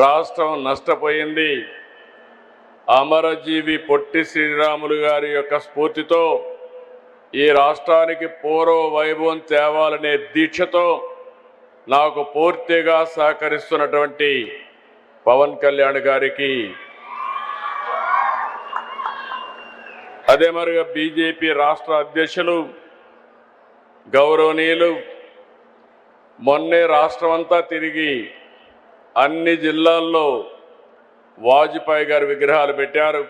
రాష్ట్రం నష్టపోయింది. అమరజీవి పొట్టి శ్రీరాములు గారి యొక్క స్ఫూర్తితో ఈ రాష్ట్రానికి పూర్వ వైభవం తేవాలనే దీక్షతో నాకు పూర్తిగా సహకరిస్తున్నటువంటి పవన్ కళ్యాణ్ గారికి, అదే మరిగా బీజేపీ రాష్ట్ర అధ్యక్షులు గౌరవనీయులు మొన్నే రాష్ట్రమంతా తిరిగి అన్ని జిల్లాల్లో వాజ్పేయి గారి విగ్రహాలు పెట్టారు.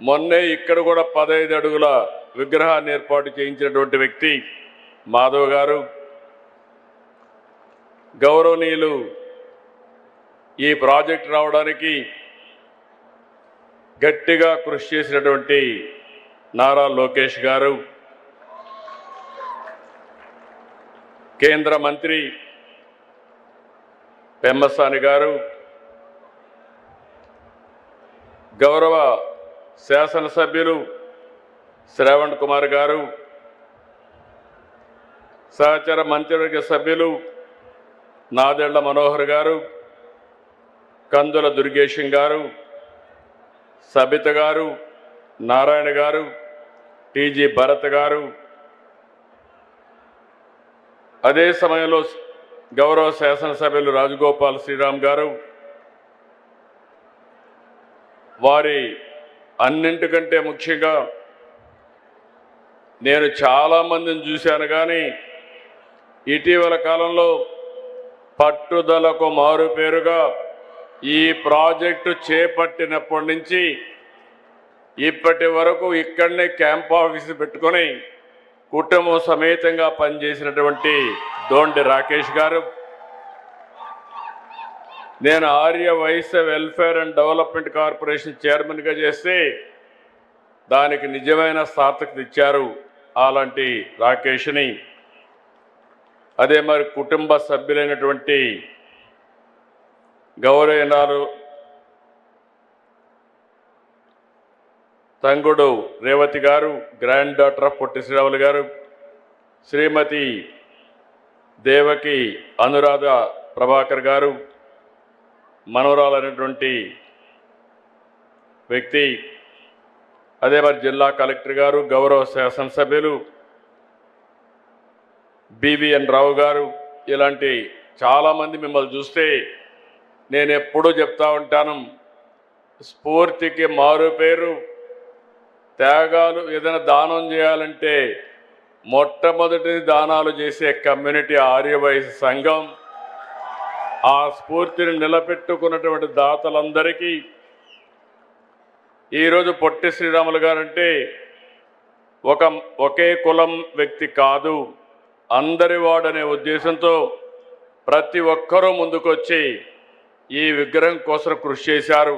మొన్నే ఇక్కడ కూడా 15 అడుగుల విగ్రహాన్ని ఏర్పాటు చేయించినటువంటి వ్యక్తి మాధవ్ గారు. గౌరవనీయులు ఈ ప్రాజెక్ట్ రావడానికి గట్టిగా కృషి చేసినటువంటి నారా లోకేష్ గారు, కేంద్ర మంత్రి పెమ్మసాని గారు, గౌరవ శాసనసభ్యులు శ్రావణ్ కుమార్ గారు, సహచర మంత్రివర్గ సభ్యులు నాదెళ్ల మనోహర్ గారు, కందుల దుర్గేశం గారు, సబిత గారు, నారాయణ గారు, టీజీ భరత్ గారు, అదే సమయంలో గౌరవ శాసనసభ్యులు రాజగోపాల్ శ్రీరామ్ గారు, వారి అన్నింటికంటే ముఖ్యంగా నేను చాలామందిని చూశాను, కానీ ఇటీవల కాలంలో పట్టుదలకు మారుపేరుగా ఈ ప్రాజెక్టు చేపట్టినప్పటి నుంచి ఇప్పటి వరకు ఇక్కడనే క్యాంప్ ఆఫీసు పెట్టుకొని కుటుంబం సమేతంగా పనిచేసినటువంటి దోండి రాకేష్ గారు, నేను Arya Vaishya welfare and development corporation చైర్మన్గా చేస్తే దానికి నిజమైన సార్థకత ఇచ్చారు అలాంటి రాకేష్ని. అదే మరి కుటుంబ సభ్యులైనటువంటి గౌరవనీయులు తంగుడు రేవతి గారు, grand daughter of Potti Sriramulu గారు, శ్రీమతి దేవకి అనురాధ ప్రభాకర్ గారు, మనవరాలైనటువంటి వ్యక్తి, అదే మరి జిల్లా కలెక్టర్ గారు, గౌరవ శాసనసభ్యులు బివిఎన్ రావు గారు, ఇలాంటి చాలామంది మిమ్మల్ని చూస్తే నేను ఎప్పుడూ చెప్తా ఉంటాను, స్ఫూర్తికి మారు పేరు త్యాగాలు. ఏదైనా దానం చేయాలంటే మొట్టమొదటి దానాలు చేసే కమ్యూనిటీ ఆర్యవైశ్య సంఘం. ఆ స్ఫూర్తిని నిలబెట్టుకున్నటువంటి దాతలందరికీ ఈరోజు పొట్టి శ్రీరాములు గారంటే ఒకే కులం వ్యక్తి కాదు, అందరి వాడనే ఉద్దేశంతో ప్రతి ఒక్కరూ ముందుకొచ్చి ఈ విగ్రహం కోసం కృషి చేశారు.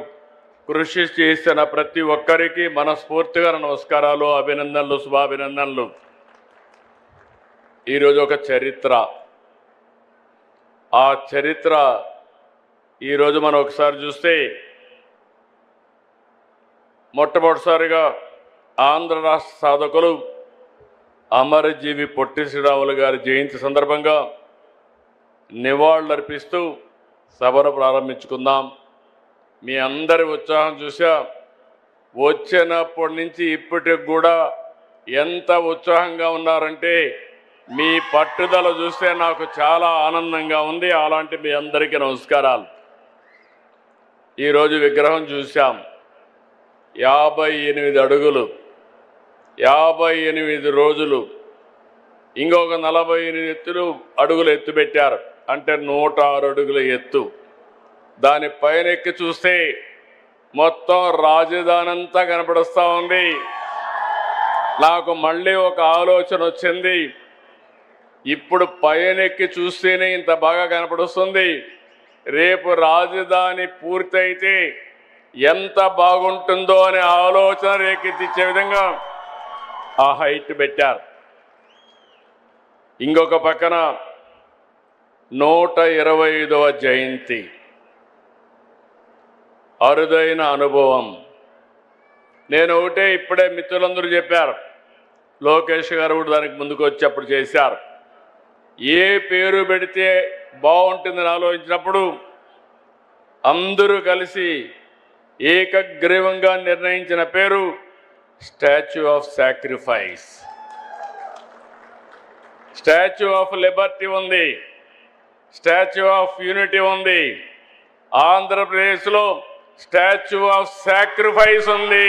కృషి చేసిన ప్రతి ఒక్కరికి మనస్ఫూర్తిగా నమస్కారాలు, అభినందనలు, శుభాభినందనలు. ఈరోజు ఒక చరిత్ర, ఆ చరిత్ర ఈరోజు మనం ఒకసారి చూస్తే మొట్టమొదటిసారిగా ఆంధ్ర రాష్ట్ర సాధకులు అమరజీవి పొట్టి శ్రీరాములు గారి జయంతి సందర్భంగా నివాళులర్పిస్తూ సభను ప్రారంభించుకుందాం. మీ అందరి ఉత్సాహం చూసా, వచ్చినప్పటి నుంచి ఇప్పటికి కూడా ఎంత ఉత్సాహంగా ఉన్నారంటే మీ పట్టుదల చూస్తే నాకు చాలా ఆనందంగా ఉంది. అలాంటి మీ అందరికీ నమస్కారాలు. ఈరోజు విగ్రహం చూసాం, 58 అడుగులు, 58 రోజులు, ఇంకొక 48 అడుగులు ఎత్తు పెట్టారు, అంటే 106 అడుగుల ఎత్తు. దానిపైన ఎక్కి చూస్తే మొత్తం రాజధాని అంతా కనపడుస్తూ ఉంది. నాకు మళ్ళీ ఒక ఆలోచన వచ్చింది, ఇప్పుడు పైనెక్కి చూస్తేనే ఇంత బాగా కనపడుస్తుంది, రేపు రాజధాని పూర్తయితే ఎంత బాగుంటుందో అనే ఆలోచన రేకెత్తించే విధంగా ఆ హైట్ పెట్టారు. ఇంకొక పక్కన 125వ జయంతి, అరుదైన అనుభవం. నేను ఒకటే, ఇప్పుడే మిత్రులందరూ చెప్పారు, లోకేష్ గారు కూడా దానికి ముందుకు వచ్చి అప్పుడు చేశారు. ఏ పేరు పెడితే బాగుంటుందని ఆలోచించినప్పుడు అందరూ కలిసి ఏకగ్రీవంగా నిర్ణయించిన పేరు statue of sacrifice. Statue of Liberty ఉంది, స్టాచ్యూ ఆఫ్ యూనిటీ ఉంది, ఆంధ్రప్రదేశ్లో స్టాచ్యూ ఆఫ్ సాక్రిఫైస్ ఉంది.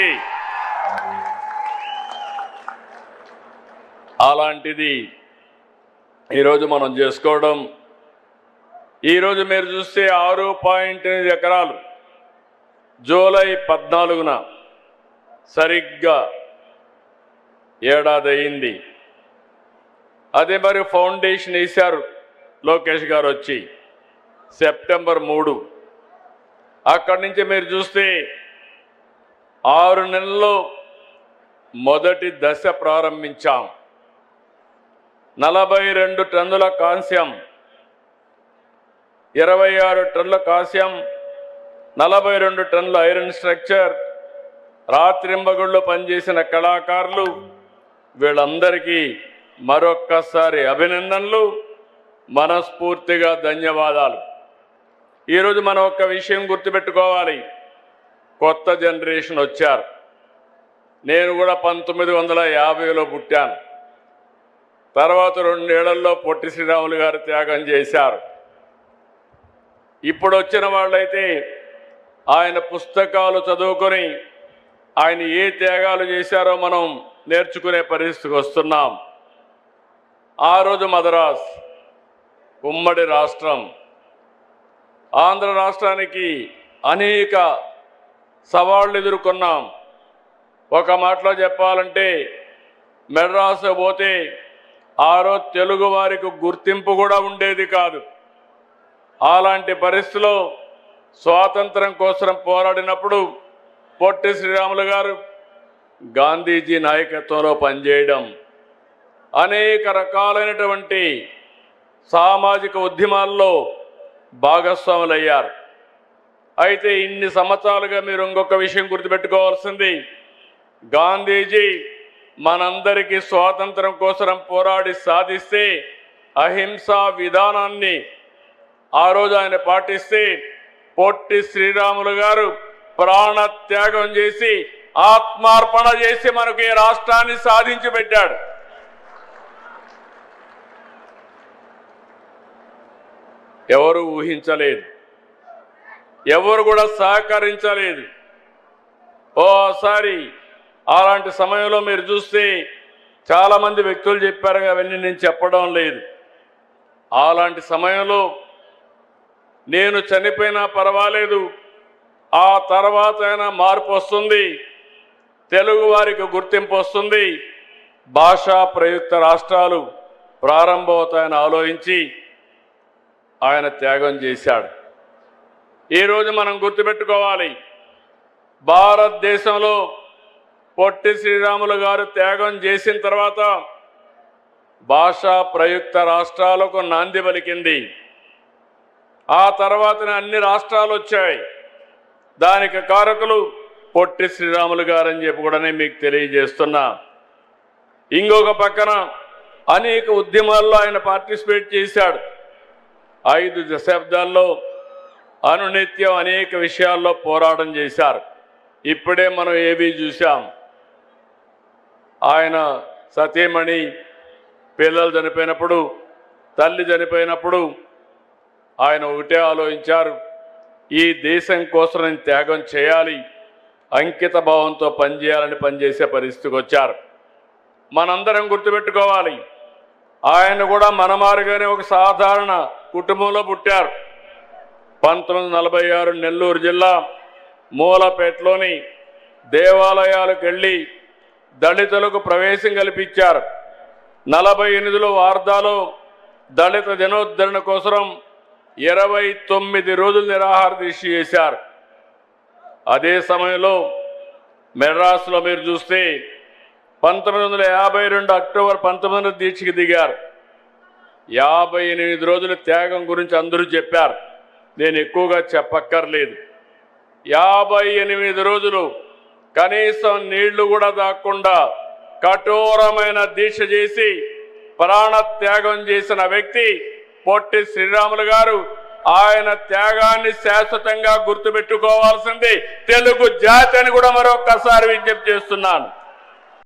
అలాంటిది ఈరోజు మనం చేసుకోవడం. ఈరోజు మీరు చూస్తే 6.8 ఎకరాలు జూలై 14న సరిగ్గా ఏడాది అయింది. అదే మరి ఫౌండేషన్ వేశారు లోకేష్ గారు వచ్చి సెప్టెంబర్ 3. అక్కడి నుంచి మీరు చూస్తే 6 నెలల్లో మొదటి దశ ప్రారంభించాం. 42 టన్నుల కాంస్యం, 26 టన్నుల కాంస్యం, 42 టన్నుల ఐరన్ స్ట్రక్చర్, రాత్రింబగుళ్ళు పనిచేసిన కళాకారులు, వీళ్ళందరికీ మరొక్కసారి అభినందనలు, మనస్ఫూర్తిగా ధన్యవాదాలు. ఈరోజు మనం ఒక్క విషయం గుర్తుపెట్టుకోవాలి. కొత్త జనరేషన్ వచ్చారు. నేను కూడా 1950లో పుట్టాను. తర్వాత 2 ఏళ్లలో పొట్టి శ్రీరాములు గారు త్యాగం చేశారు. ఇప్పుడు వచ్చిన వాళ్ళైతే ఆయన పుస్తకాలు చదువుకొని ఆయన ఏ త్యాగాలు చేశారో మనం నేర్చుకునే పరిస్థితికి వస్తున్నాం. ఆ రోజు మద్రాస్ ఉమ్మడి రాష్ట్రం. ఆంధ్ర రాష్ట్రానికి అనేక సవాళ్లు ఎదుర్కొన్నాం. ఒక మాటలో చెప్పాలంటే మెడ్రాసు పోతే ఆ రోజు తెలుగు వారికి గుర్తింపు కూడా ఉండేది కాదు. అలాంటి పరిస్థితిలో స్వాతంత్రం కోసం పోరాడినప్పుడు పొట్టి శ్రీరాములు గారు గాంధీజీ నాయకత్వంలో పనిచేయడం, అనేక రకాలైనటువంటి సామాజిక ఉద్యమాల్లో భాగస్వాములయ్యారు. అయితే ఇన్ని సంవత్సరాలుగా మీరు ఇంకొక విషయం గుర్తుపెట్టుకోవాల్సింది, గాంధీజీ మనందరికీ స్వాతంత్రం కోసం పోరాడి సాధిస్తే అహింసా విధానాన్ని ఆ రోజు ఆయన పాటిస్తే పొట్టి శ్రీరాములు గారు ప్రాణత్యాగం చేసి ఆత్మార్పణ చేసి మనకు ఈ రాష్ట్రాన్ని సాధించి పెట్టాడు. ఎవరు ఊహించలేదు, ఎవరు కూడా సహకరించలేదు. ఓసారి అలాంటి సమయంలో మీరు చూస్తే చాలామంది వ్యక్తులు చెప్పారు, అవన్నీ నేను చెప్పడం లేదు. అలాంటి సమయంలో నేను చనిపోయినా పర్వాలేదు, ఆ తర్వాత అయినా మార్పు వస్తుంది, తెలుగు వారికి గుర్తింపు వస్తుంది, భాషా ప్రయుక్త రాష్ట్రాలు ప్రారంభమవుతాయని ఆలోచించి ఆయన త్యాగం చేశాడు. ఈరోజు మనం గుర్తుపెట్టుకోవాలి, భారతదేశంలో పొట్టి శ్రీరాములు గారు త్యాగం చేసిన తర్వాత భాషా ప్రయుక్త రాష్ట్రాలకు నాంది పలికింది. ఆ తర్వాతనే అన్ని రాష్ట్రాలు వచ్చాయి. దానికి కారకులు పొట్టి శ్రీరాములు గారని చెప్పి కూడా మీకు తెలియజేస్తున్నా. ఇంకొక పక్కన అనేక ఉద్యమాల్లో ఆయన పార్టిసిపేట్ చేశాడు. 5 దశాబ్దాల్లో అనునిత్యం అనేక విషయాల్లో పోరాటం చేశారు. ఇప్పుడే మనం ఏవి చూశాం, ఆయన సతీమణి పిల్లలు చనిపోయినప్పుడు, తల్లి చనిపోయినప్పుడు ఆయన ఒకటే ఆలోచించారు, ఈ దేశం కోసం నేను త్యాగం చేయాలి, అంకిత భావంతో పనిచేయాలని పనిచేసే పరిస్థితికి వచ్చారు. మనందరం గుర్తుపెట్టుకోవాలి, ఆయన కూడా మనమారుగానే ఒక సాధారణ కుటుంబంలో పుట్టారు. 1946 నెల్లూరు జిల్లా మూలపేటలోని దేవాలయాలకు వెళ్ళి దళితులకు ప్రవేశం కల్పించారు. 48లో వార్దాలో దళిత దినోద్ధరణ కోసం 29 రోజులు నిరాహార దీక్ష చేశారు. అదే సమయంలో మెడ్రాస్లో మీరు చూస్తే 1952 అక్టోబర్ 19 దీక్షకి దిగారు. 58 రోజుల త్యాగం గురించి అందరూ చెప్పారు, నేను ఎక్కువగా చెప్పక్కర్లేదు. 58 రోజులు కనీసం నీళ్లు కూడా తాగకుండా కఠోరమైన దీక్ష చేసి ప్రాణత్యాగం చేసిన వ్యక్తి పొట్టి శ్రీరాములు గారు. ఆయన త్యాగాన్ని శాశ్వతంగా గుర్తుపెట్టుకోవాల్సింది తెలుగు జాతి అని కూడా మరొక్కసారి విజ్ఞప్తి చేస్తున్నాను.